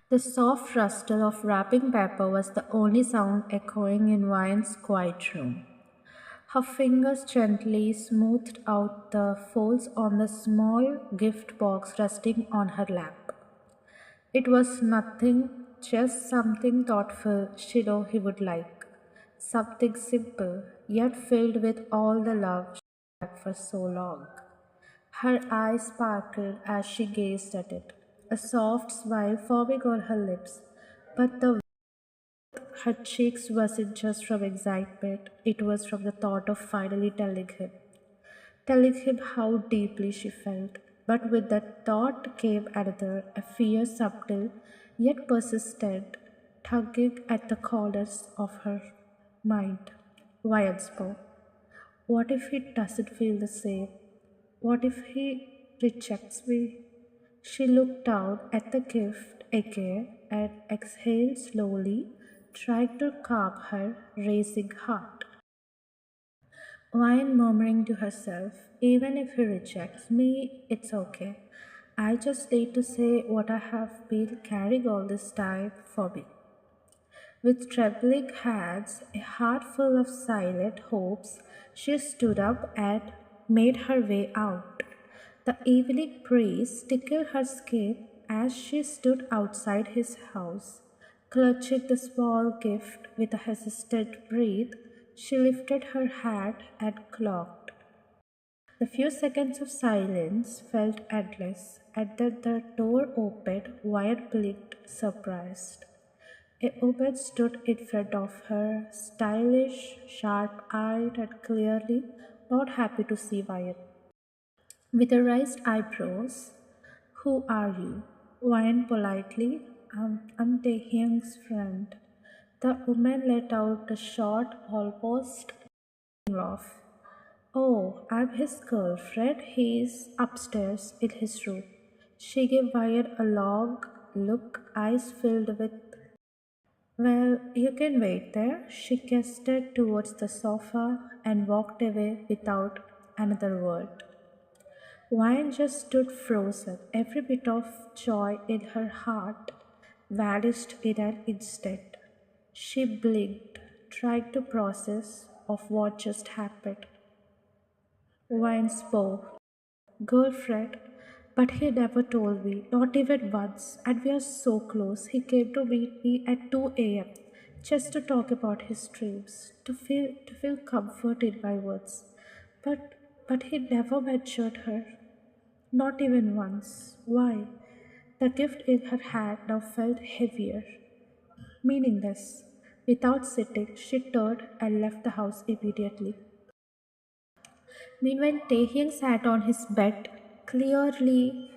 The soft rustle of wrapping paper was the only sound echoing in Vian's quiet room. Her fingers gently smoothed out the folds on the small gift box resting on her lap. It was nothing, just something thoughtful she knew he would like. Something simple, yet filled with all the love she had for so long. Her eyes sparkled as she gazed at it, a soft smile forming on her lips. But the her cheeks wasn't just from excitement, it was from the thought of finally telling him how deeply she felt. But with that thought came another, a fear subtle yet persistent, tugging at the corners of her mind. Why spoke? What if he doesn't feel the same? What if he rejects me? She looked down at the gift again and exhaled slowly, trying to calm her racing heart. While murmuring to herself, even if he rejects me, it's okay. I just need to say what I have been carrying all this time for me. With trembling hands, a heart full of silent hopes, she stood up and made her way out. The evening breeze tickled her skin as she stood outside his house. Clutching the small gift with a hesitant breath, she lifted her hand and knocked. The few seconds of silence felt endless, and then the door opened, wide blinked, surprised. A woman stood in front of her, stylish, sharp eyed, and clearly not happy to see Wyatt. With raised eyebrows, who are you? Wyan politely, I'm Taehyung's friend. The woman let out a short, almost laugh. Oh, I'm his girlfriend. He's upstairs in his room. She gave Wyatt a long look, eyes filled with well, you can wait there. She gestured towards the sofa and walked away without another word. Wine just stood frozen. Every bit of joy in her heart vanished in an instant. She blinked, trying to process of what just happened. Wine spoke. Girlfriend, but he never told me, not even once, and we are so close. He came to meet me at 2 a.m. just to talk about his dreams, to feel comfort in my words. But but he never mentioned her, not even once. Why? The gift in her hand now felt heavier, meaningless. Without sitting, she turned and left the house immediately. Meanwhile, Taehyung sat on his bed, clearly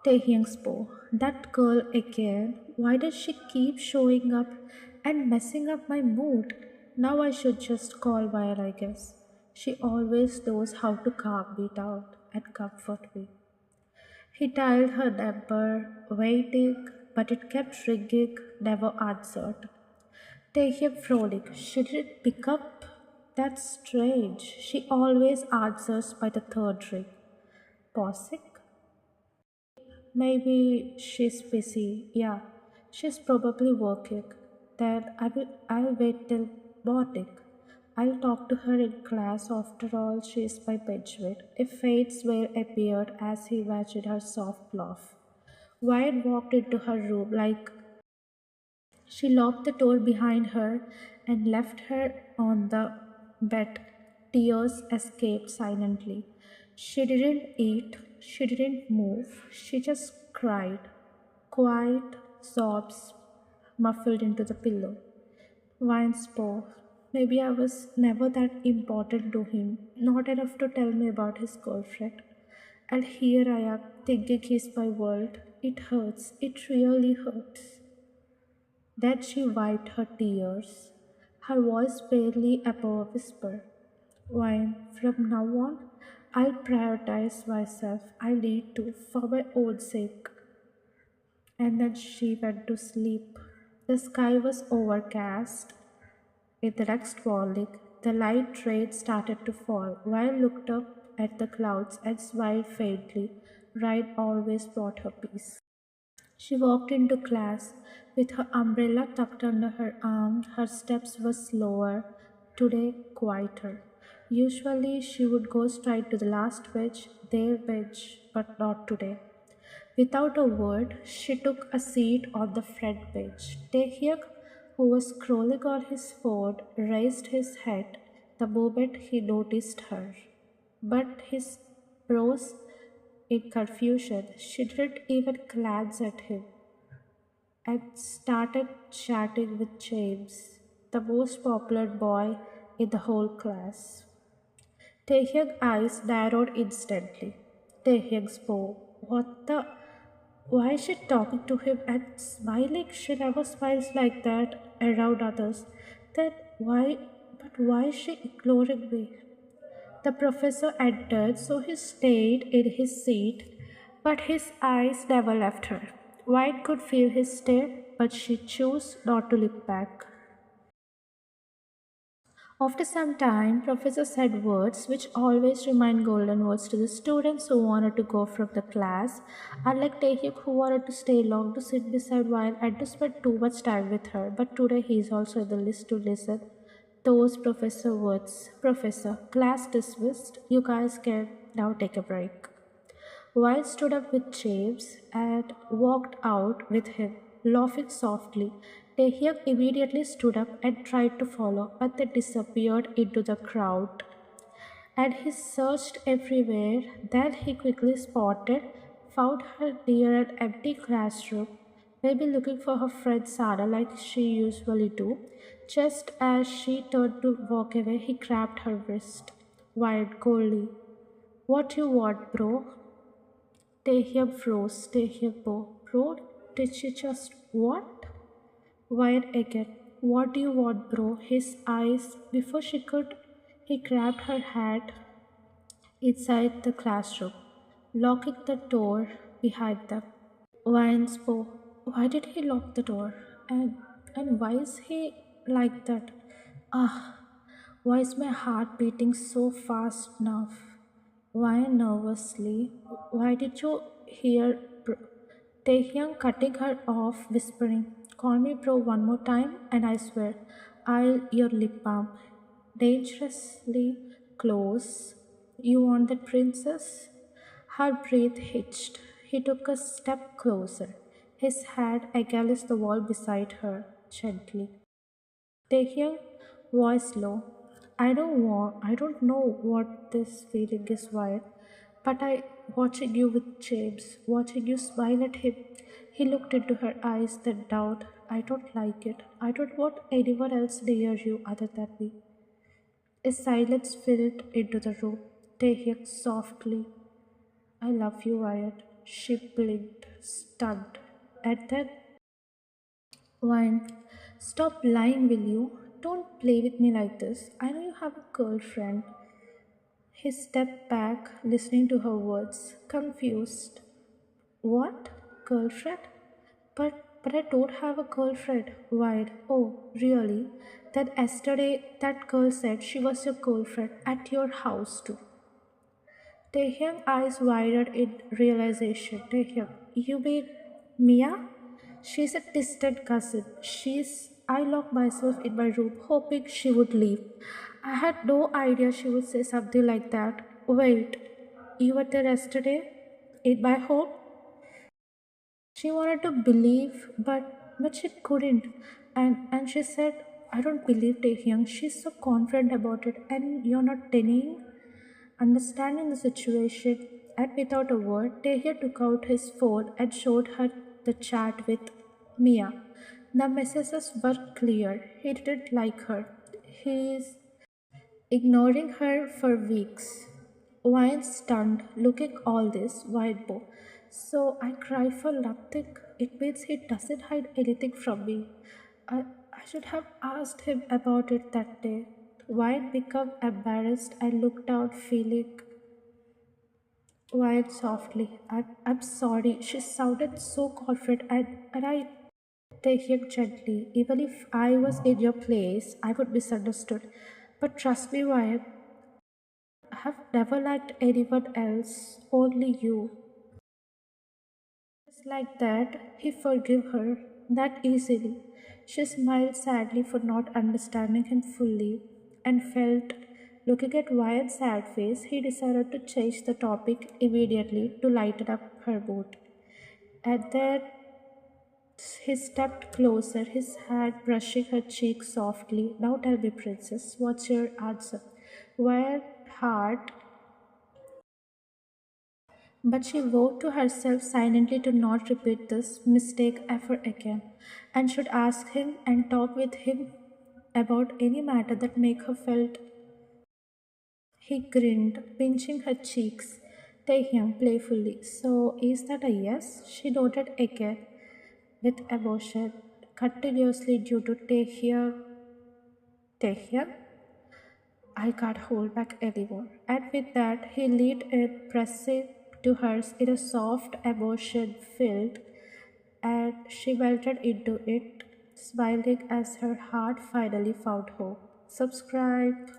Taehyung spoke. That girl again. Why does she keep showing up and messing up my mood? Now I should just call while I guess. She always knows how to calm me down and comfort me. He dialed her number, waiting, but it kept ringing, never answered. Taehyung frolic. She didn't pick up. That's strange. She always answers by the third ring. Pausing. Maybe she's busy. Yeah, she's probably working. Then I'll wait till morning. I'll talk to her in class. After all, she's my benchmate. A faint smile appeared as he imagined her soft laugh. Wyatt walked into her room like she locked the door behind her and left her on the bed. Tears escaped silently. She didn't eat, she didn't move, she just cried. Quiet sobs muffled into the pillow. Vine spoke. Maybe I was never that important to him, not enough to tell me about his girlfriend. And here I am, thinking he's my world. It hurts, it really hurts. Then she wiped her tears, her voice barely above a whisper. Why, from now on, I'll prioritize myself. I need to, for my own sake. And then she went to sleep. The sky was overcast. In the next morning, the light rain started to fall. While looked up, at the clouds and smiled faintly. Ride always brought her peace. She walked into class with her umbrella tucked under her arm. Her steps were slower, today quieter. Usually she would go straight to the last bench, their bench, but not today. Without a word, she took a seat on the front bench. Taehyung, who was scrolling on his phone, raised his head the moment he noticed her. But his froze in confusion. She didn't even glance at him and started chatting with James, the most popular boy in the whole class. Taehyung's eyes narrowed instantly. Taehyung spoke. What the? Why is she talking to him and smiling? She never smiles like that around others. Then why? But why is she ignoring me? The professor entered, so he stayed in his seat, but his eyes never left her. White could feel his stare, but she chose not to look back. After some time, Professor said words which always remain golden words to the students who wanted to go from the class, unlike Taehyuk who wanted to stay long to sit beside while and to spend too much time with her. But today he is also in the list to listen. Those professor words. Professor, class dismissed. You guys can now take a break. Wyatt stood up with James and walked out with him, laughing softly. Taehyung immediately stood up and tried to follow, but they disappeared into the crowd. And he searched everywhere. Then he quickly found her near an empty classroom, maybe looking for her friend Sarah like she usually do. Just as she turned to walk away, he grabbed her wrist. Wired coldly. What you want, bro? Taehyung froze. Bro, did she just what? Wired again. What do you want, bro? His eyes. Before she could, he grabbed her hand inside the classroom, locking the door behind them. Wine spoke. Why did he lock the door? And why is he like that? Ah, why is my heart beating so fast now? Why nervously? Why did you hear Taehyung cutting her off, whispering, Call me bro one more time, and I swear I'll your lip balm. Dangerously close. You want that princess? Her breath hitched. He took a step closer, his hand against the wall beside her, gently. Taehyung, voice low. I don't know what this feeling is wired, but I watching you with James, watching you smile at him. He looked into her eyes, then doubt. I don't like it. I don't want anyone else near you other than me. A silence filled into the room. Taehyung softly. I love you, Wyatt. She blinked, stunned. And then Wine, stop lying, will you? Don't play with me like this. I know you have a girlfriend. He stepped back, listening to her words, confused. What? Girlfriend? But I don't have a girlfriend. Why? Oh, really? That yesterday that girl said she was your girlfriend at your house too. Taehyung eyes widened in realization. Taehyung, you mean Mia? She's a distant cousin. I locked myself in my room hoping she would leave. I had no idea she would say something like that. Wait, you were there yesterday? In my home? She wanted to believe, but she couldn't. And she said, I don't believe Taehyung. She's so confident about it, and you're not denying? Understanding the situation, and without a word, Tahir took out his phone and showed her the chat with Mia. The messages were clear. He didn't like her. He's ignoring her for weeks. Wine stunned, looking all this, white bow. So I cry for nothing. It means he doesn't hide anything from me. I should have asked him about it that day. Wine became embarrassed and looked down, feeling Wine softly. I'm sorry. She sounded so confident and I take him gently. Even if I was in your place, I would misunderstood. But trust me, Wyatt, have never liked anyone else, only you. Just like that, he forgave her that easily. She smiled sadly for not understanding him fully and felt, looking at Wyatt's sad face, he decided to change the topic immediately to lighten up her mood. At that, he stepped closer, his hand brushing her cheek softly. Now tell me, princess, what's your answer? Wyatt's heart, but she vowed to herself silently to not repeat this mistake ever again, and should ask him and talk with him about any matter that make her felt. He grinned, pinching her cheeks. Taehyung playfully. So is that a yes? She nodded again with emotion, continuously due to Taehyung. I can't hold back anymore. And with that, he leaned in, pressing to hers in a soft, emotion filled, and she melted into it, smiling as her heart finally found hope. Subscribe.